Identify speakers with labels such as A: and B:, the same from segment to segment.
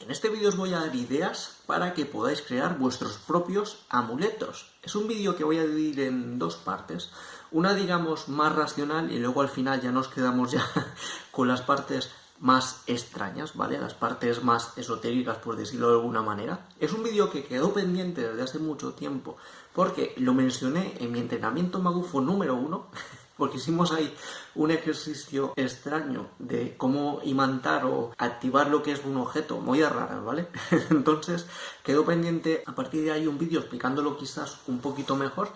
A: En este vídeo os voy a dar ideas para que podáis crear vuestros propios amuletos. Es un vídeo que voy a dividir en dos partes. Una, digamos, más racional y luego al final ya nos quedamos ya con las partes más extrañas, ¿vale? Las partes más esotéricas, por decirlo de alguna manera. Es un vídeo que quedó pendiente desde hace mucho tiempo porque lo mencioné en mi entrenamiento magufo número 1, porque hicimos ahí un ejercicio extraño de cómo imantar o activar lo que es un objeto, muy raras, ¿vale? Entonces quedó pendiente a partir de ahí un vídeo explicándolo quizás un poquito mejor.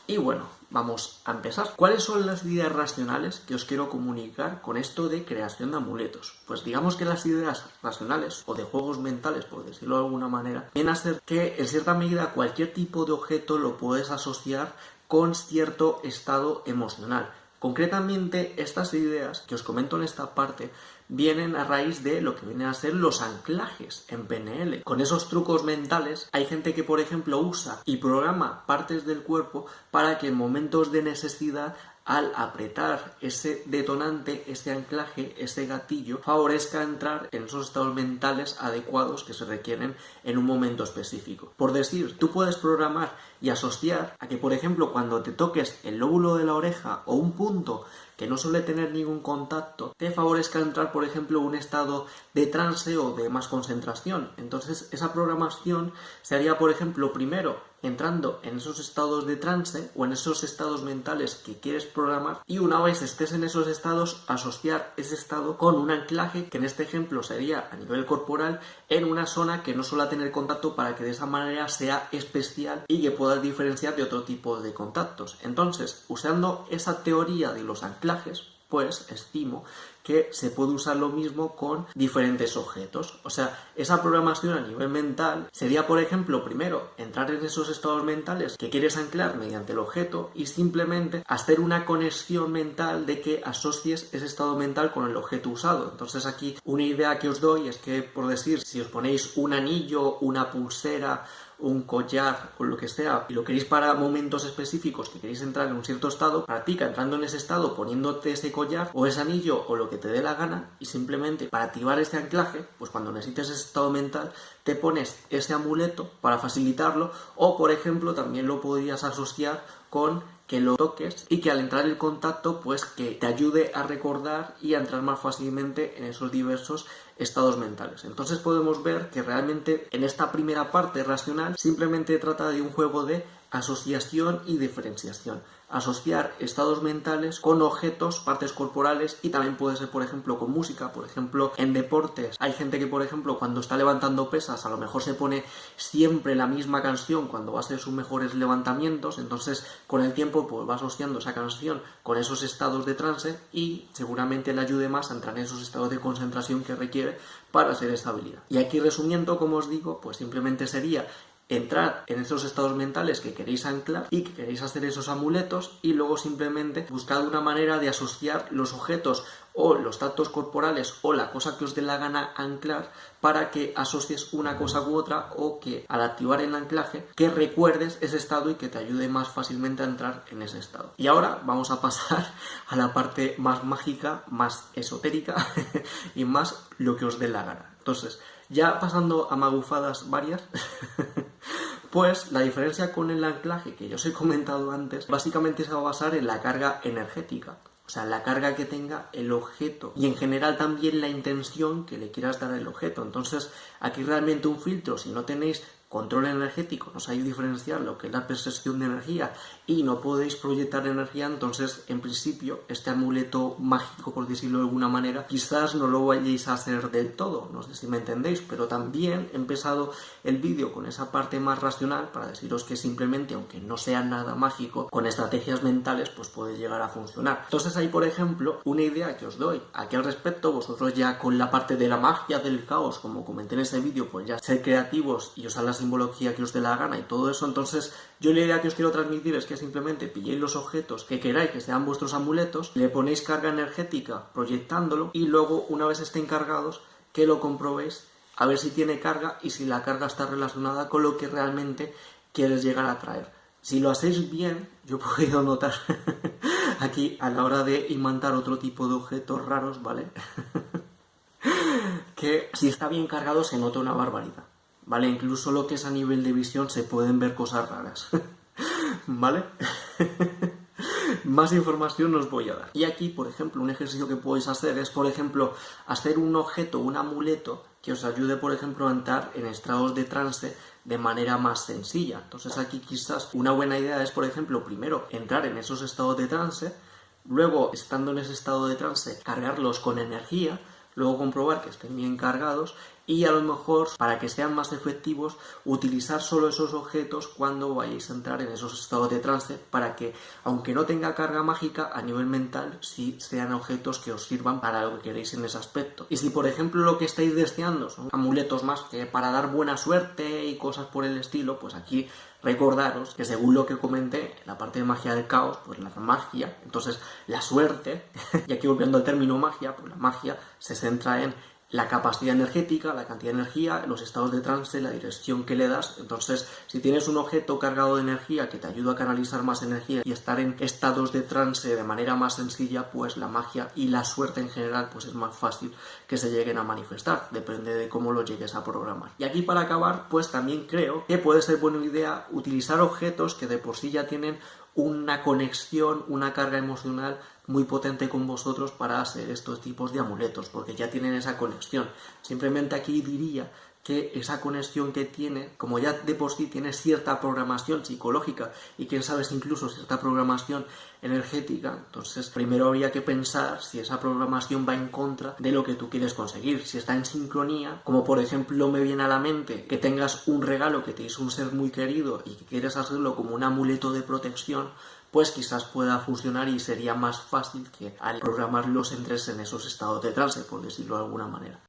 A: Y bueno, vamos a empezar. ¿Cuáles son las ideas racionales que os quiero comunicar con esto de creación de amuletos? Pues digamos que las ideas racionales, o de juegos mentales, por decirlo de alguna manera, vienen a ser que en cierta medida cualquier tipo de objeto lo puedes asociar con cierto estado emocional. Concretamente, estas ideas que os comento en esta parte vienen a raíz de lo que vienen a ser los anclajes en PNL. Con esos trucos mentales hay gente que, por ejemplo, usa y programa partes del cuerpo para que en momentos de necesidad, al apretar ese detonante, ese anclaje, ese gatillo, favorezca entrar en esos estados mentales adecuados que se requieren en un momento específico. Por decir, tú puedes programar y asociar a que, por ejemplo, cuando te toques el lóbulo de la oreja o un punto que no suele tener ningún contacto, te favorezca entrar, por ejemplo, en un estado de trance o de más concentración. Entonces, esa programación se haría, por ejemplo, primero entrando en esos estados de trance o en esos estados mentales que quieres programar, y una vez estés en esos estados, asociar ese estado con un anclaje, que en este ejemplo sería a nivel corporal, en una zona que no suele tener contacto, para que de esa manera sea especial y que puedas diferenciar de otro tipo de contactos. Entonces, usando esa teoría de los anclajes, pues estimo que se puede usar lo mismo con diferentes objetos. O sea, esa programación a nivel mental sería, por ejemplo, primero entrar en esos estados mentales que quieres anclar mediante el objeto y simplemente hacer una conexión mental de que asocies ese estado mental con el objeto usado. Entonces aquí una idea que os doy es que, por decir, si os ponéis un anillo, una pulsera, un collar o lo que sea, y lo queréis para momentos específicos que queréis entrar en un cierto estado, practica entrando en ese estado, poniéndote ese collar o ese anillo o lo que te dé la gana, y simplemente para activar este anclaje, pues cuando necesites ese estado mental te pones ese amuleto para facilitarlo. O por ejemplo también lo podrías asociar con que lo toques y que al entrar en contacto pues que te ayude a recordar y a entrar más fácilmente en esos diversos estados mentales. Entonces podemos ver que realmente en esta primera parte racional simplemente trata de un juego de asociación y diferenciación. Asociar estados mentales con objetos, partes corporales, y también puede ser, por ejemplo, con música. Por ejemplo, en deportes hay gente que, por ejemplo, cuando está levantando pesas, a lo mejor se pone siempre la misma canción cuando va a hacer sus mejores levantamientos. Entonces, con el tiempo, pues va asociando esa canción con esos estados de trance y seguramente le ayude más a entrar en esos estados de concentración que requiere para hacer esa habilidad. Y aquí, resumiendo, como os digo, pues simplemente sería entrar en esos estados mentales que queréis anclar y que queréis hacer esos amuletos, y luego simplemente buscar una manera de asociar los objetos o los tactos corporales o la cosa que os dé la gana anclar para que asocies una cosa u otra, o que al activar el anclaje que recuerdes ese estado y que te ayude más fácilmente a entrar en ese estado. Y ahora vamos a pasar a la parte más mágica, más esotérica y más lo que os dé la gana. Entonces, ya pasando a magufadas varias, pues la diferencia con el anclaje que yo os he comentado antes, básicamente se va a basar en la carga energética. O sea, la carga que tenga el objeto y en general también la intención que le quieras dar al objeto. Entonces, aquí realmente un filtro, si no tenéis control energético, nos ayuda a diferenciar lo que es la percepción de energía y no podéis proyectar energía, entonces en principio este amuleto mágico, por decirlo de alguna manera, quizás no lo vayáis a hacer del todo, no sé si me entendéis, pero también he empezado el vídeo con esa parte más racional para deciros que simplemente, aunque no sea nada mágico, con estrategias mentales pues puede llegar a funcionar. Entonces hay, por ejemplo, una idea que os doy aquí al respecto. Vosotros ya con la parte de la magia del caos, como comenté en ese vídeo, pues ya ser creativos y usar las simbología que os dé la gana y todo eso. Entonces yo la idea que os quiero transmitir es que simplemente pilléis los objetos que queráis que sean vuestros amuletos, le ponéis carga energética proyectándolo, y luego una vez estén cargados que lo comprobéis a ver si tiene carga y si la carga está relacionada con lo que realmente quieres llegar a traer. Si lo hacéis bien, yo he podido notar aquí a la hora de imantar otro tipo de objetos raros, ¿vale? que si está bien cargado se nota una barbaridad, ¿vale? Incluso lo que es a nivel de visión se pueden ver cosas raras, ¿vale? Más información os voy a dar. Y aquí, por ejemplo, un ejercicio que podéis hacer es, por ejemplo, hacer un objeto, un amuleto, que os ayude, por ejemplo, a entrar en estados de trance de manera más sencilla. Entonces aquí quizás una buena idea es, por ejemplo, primero entrar en esos estados de trance, luego, estando en ese estado de trance, cargarlos con energía, luego comprobar que estén bien cargados y a lo mejor, para que sean más efectivos, utilizar solo esos objetos cuando vayáis a entrar en esos estados de trance para que, aunque no tenga carga mágica, a nivel mental sí sean objetos que os sirvan para lo que queréis en ese aspecto. Y si, por ejemplo, lo que estáis deseando son amuletos más que para dar buena suerte y cosas por el estilo, pues aquí recordaros que según lo que comenté, la parte de magia del caos, pues la magia, entonces la suerte, y aquí volviendo al término magia, pues la magia se centra en la capacidad energética, la cantidad de energía, los estados de trance, la dirección que le das. Entonces, si tienes un objeto cargado de energía que te ayuda a canalizar más energía y estar en estados de trance de manera más sencilla, pues la magia y la suerte en general pues es más fácil que se lleguen a manifestar, depende de cómo lo llegues a programar. Y aquí, para acabar, pues también creo que puede ser buena idea utilizar objetos que de por sí ya tienen una conexión, una carga emocional muy potente con vosotros para hacer estos tipos de amuletos, porque ya tienen esa conexión. Simplemente aquí diría que esa conexión que tiene, como ya de por sí tiene cierta programación psicológica y quién sabe si incluso cierta programación energética, entonces primero habría que pensar si esa programación va en contra de lo que tú quieres conseguir, si está en sincronía, como por ejemplo me viene a la mente que tengas un regalo que te hizo un ser muy querido y que quieres hacerlo como un amuleto de protección, pues quizás pueda funcionar y sería más fácil que al programarlos entres en esos estados de trance, por decirlo de alguna manera.